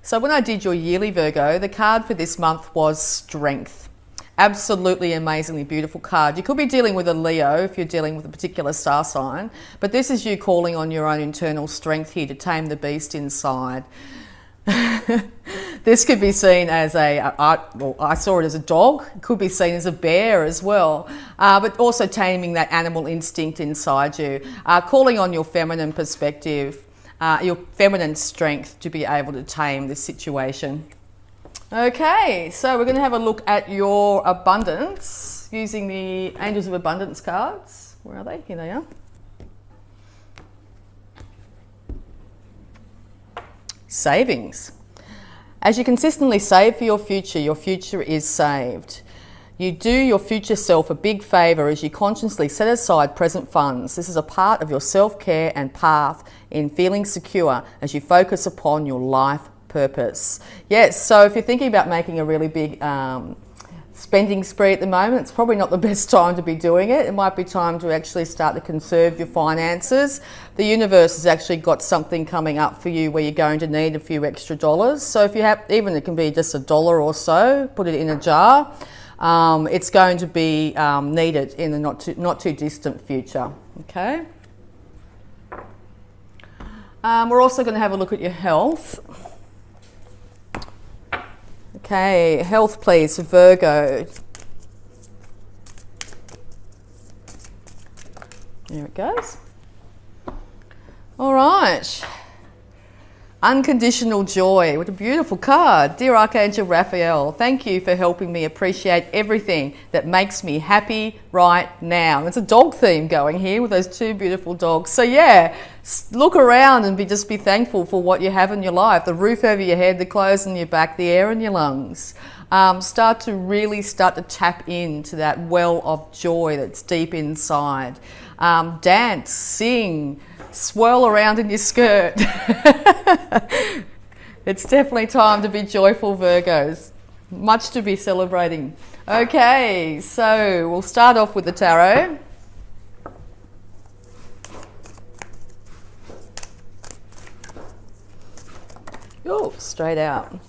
So when I did your yearly Virgo, the card for this month was Strength. Absolutely amazingly beautiful card. You could be dealing with a Leo if you're dealing with a particular star sign, but this is you calling on your own internal strength here to tame the beast inside. This could be seen as I saw it as a dog. It could be seen as a bear as well, but also taming that animal instinct inside you, calling on your feminine perspective, your feminine strength to be able to tame this situation. Okay, so we're going to have a look at your abundance using the Angels of Abundance cards. Where are they? Here they are. Savings. As you consistently save for your future is saved. You do your future self a big favour as you consciously set aside present funds. This is a part of your self-care and path in feeling secure as you focus upon your life purpose. Yes, so if you're thinking about making a really big spending spree at the moment, it's probably not the best time to be doing it. It might be time to actually start to conserve your finances. The universe has actually got something coming up for you where you're going to need a few extra dollars. So if you have, even it can be just $1 or so, put it in a jar. It's going to be needed in the not too distant future. Okay. We're also going to have a look at your health. Okay, health please for Virgo. There it goes. All right. Unconditional joy. What a beautiful card. Dear Archangel Raphael, thank you for helping me appreciate everything that makes me happy right now. There's a dog theme going here with those two beautiful dogs. So yeah, look around and just be thankful for what you have in your life. The roof over your head, the clothes on your back, the air in your lungs. Start to tap into that well of joy that's deep inside. Dance, sing, swirl around in your skirt. It's definitely time to be joyful, Virgos. Much to be celebrating. Okay, so we'll start off with the tarot. Oh, straight out.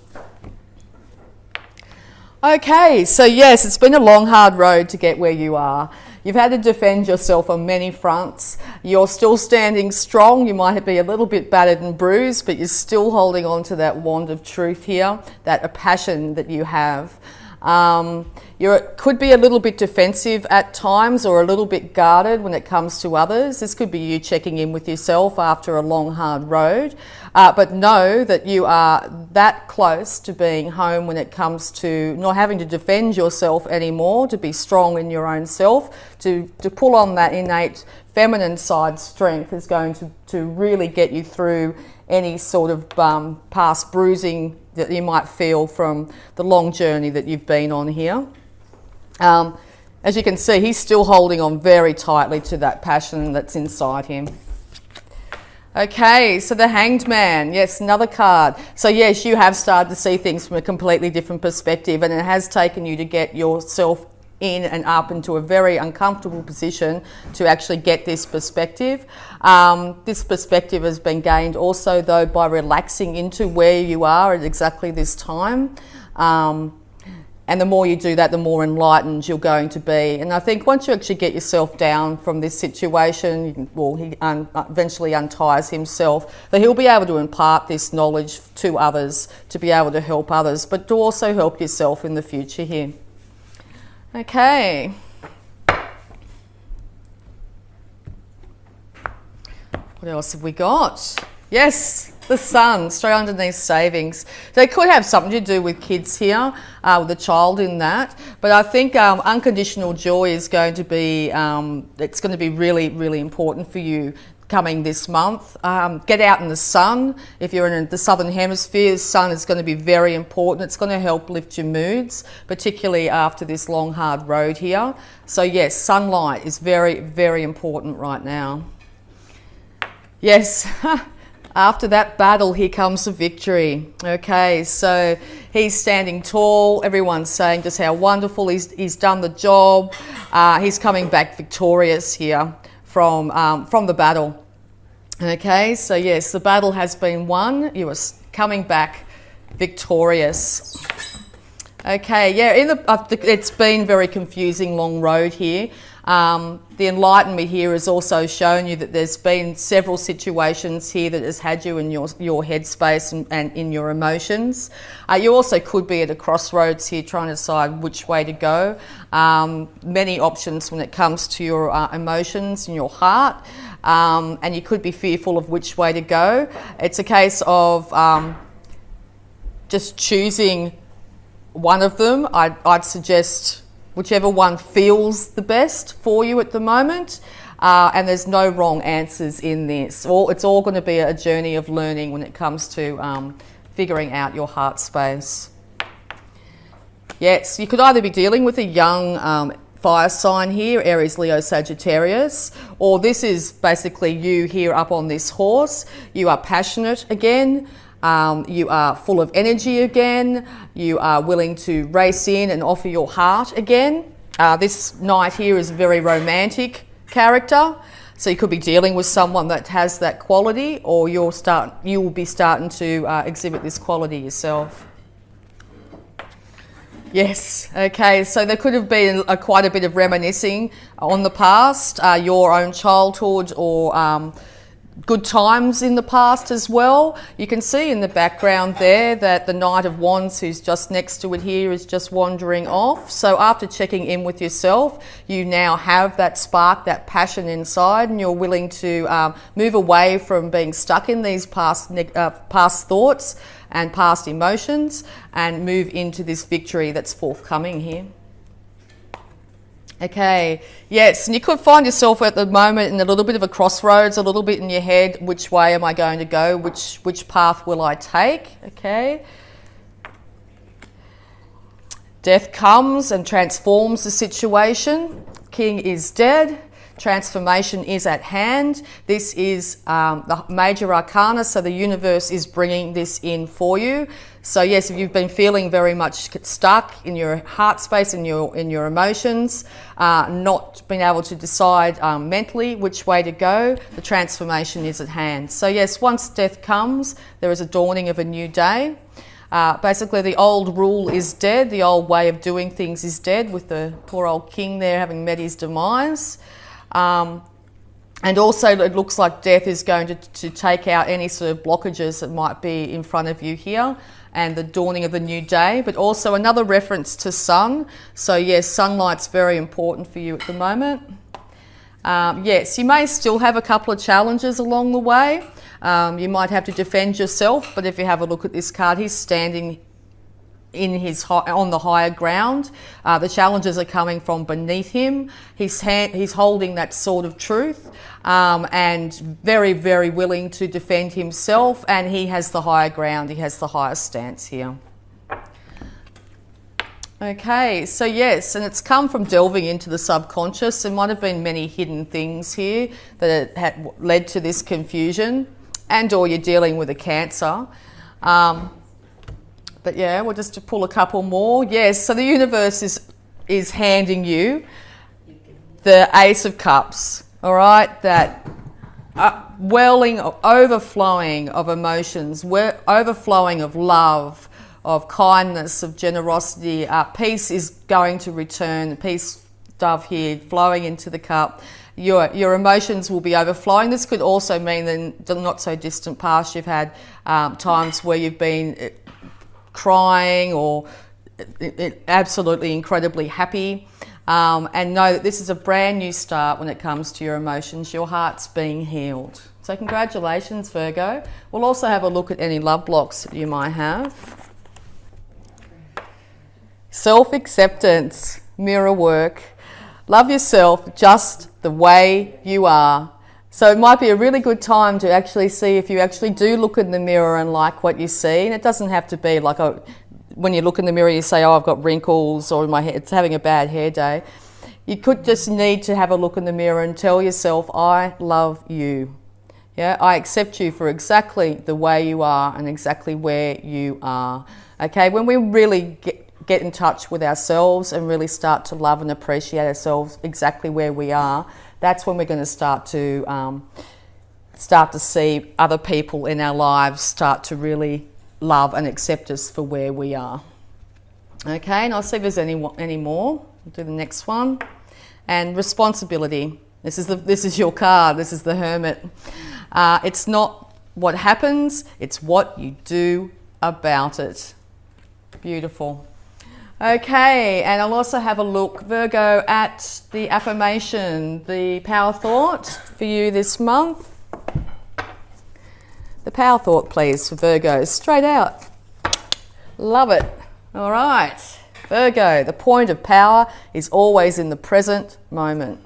Okay, so yes, it's been a long, hard road to get where you are. You've had to defend yourself on many fronts. You're still standing strong. You might be a little bit battered and bruised, but you're still holding on to that wand of truth here, that a passion that you have. You could be a little bit defensive at times or a little bit guarded when it comes to others. This could be you checking in with yourself after a long, hard road. But know that you are that close to being home when it comes to not having to defend yourself anymore, to be strong in your own self, to pull on that innate feminine side strength is going to really get you through any sort of past bruising that you might feel from the long journey that you've been on here. As you can see, he's still holding on very tightly to that passion that's inside him. Okay, so the Hanged Man, yes, another card. So yes, you have started to see things from a completely different perspective, and it has taken you to get yourself in and up into a very uncomfortable position to actually get this perspective. This perspective has been gained also though by relaxing into where you are at exactly this time. And the more you do that, the more enlightened you're going to be. And I think once you actually get yourself down from this situation, he eventually unties himself, that he'll be able to impart this knowledge to others, to be able to help others, but to also help yourself in the future here. Okay. What else have we got? Yes, the Sun, straight underneath savings. They could have something to do with kids here, with a child in that. But I think unconditional joy is going to be, it's going to be really, really important for you coming this month. Get out in the sun. If you're in the southern hemisphere, the sun is going to be very important. It's going to help lift your moods, particularly after this long, hard road here. So yes, sunlight is very, very important right now. Yes. After that battle, here comes the victory. Okay, so he's standing tall. Everyone's saying just how wonderful he's done the job. He's coming back victorious here from the battle. Okay, so yes, the battle has been won. You are coming back victorious. Okay, yeah, it's been very confusing, long road here. The enlightenment here has also shown you that there's been several situations here that has had you in your headspace and in your emotions. You also could be at a crossroads here trying to decide which way to go. Many options when it comes to your emotions and your heart, and you could be fearful of which way to go. It's a case of just choosing one of them. I'd suggest whichever one feels the best for you at the moment, and there's no wrong answers in this. It's all going to be a journey of learning when it comes to figuring out your heart space. Yes, you could either be dealing with a young fire sign here, Aries, Leo, Sagittarius, or this is basically you here up on this horse. You are passionate again. You are full of energy again. You are willing to race in and offer your heart again. This knight here is a very romantic character, so you could be dealing with someone that has that quality, or you will be starting to exhibit this quality yourself. Yes, okay, so there could have been quite a bit of reminiscing on the past, your own childhood, or good times in the past as well. You can see in the background there that the Knight of Wands, who's just next to it here, is just wandering off. So after checking in with yourself, you now have that spark, that passion inside, and you're willing to move away from being stuck in these past thoughts and past emotions and move into this victory that's forthcoming here. Okay, yes, and you could find yourself at the moment in a little bit of a crossroads, a little bit in your head, which way am I going to go, which path will I take, okay? Death comes and transforms the situation. King is dead. Transformation is at hand. This is the major arcana, so the universe is bringing this in for you. So yes, if you've been feeling very much stuck in your heart space, in your emotions, not being able to decide mentally which way to go, the transformation is at hand. So yes, once death comes, there is a dawning of a new day. Basically, the old rule is dead. The old way of doing things is dead, with the poor old king there having met his demise. And also it looks like death is going to take out any sort of blockages that might be in front of you here, and the dawning of the new day, but also another reference to sun. So yes, sunlight's very important for you at the moment. Yes, you may still have a couple of challenges along the way. You might have to defend yourself, but if you have a look at this card, he's standing on the higher ground. The challenges are coming from beneath him. He's holding that sword of truth, and very, very willing to defend himself, and he has the higher ground. He has the highest stance here. Okay, so yes, and it's come from delving into the subconscious. There might have been many hidden things here that had led to this confusion, and or you're dealing with a Cancer. But yeah, we'll just pull a couple more. Yes, so the universe is handing you the Ace of Cups, all right? That welling, overflowing of emotions, overflowing of love, of kindness, of generosity. Peace is going to return. Peace, dove here, flowing into the cup. Your emotions will be overflowing. This could also mean that in the not so distant past you've had times where you've been crying or absolutely incredibly happy, and know that this is a brand new start when it comes to your emotions. Your heart's being healed. So congratulations, Virgo. We'll also have a look at any love blocks that you might have. Self-acceptance, mirror work. Love yourself just the way you are. So it might be a really good time to actually see if you actually do look in the mirror and like what you see. And it doesn't have to be like when you look in the mirror you say, oh, I've got wrinkles, or my hair, it's having a bad hair day. You could just need to have a look in the mirror and tell yourself, I love you. Yeah, I accept you for exactly the way you are and exactly where you are. Okay, when we really get in touch with ourselves and really start to love and appreciate ourselves exactly where we are, that's when we're going to start to see other people in our lives start to really love and accept us for where we are. Okay, and I'll see if there's any more. We'll do the next one. And responsibility. This is your card. This is the Hermit. It's not what happens, it's what you do about it. Beautiful. Okay, and I'll also have a look, Virgo, at the affirmation, the power thought for you this month. The power thought, please, for Virgo. Straight out. Love it. All right. Virgo, the point of power is always in the present moment.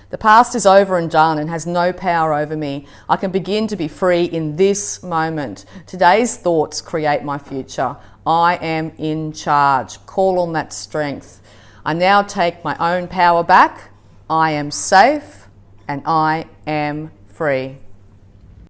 The past is over and done and has no power over me. I can begin to be free in this moment. Today's thoughts create my future. I am in charge. Call on that strength. I now take my own power back. I am safe and I am free.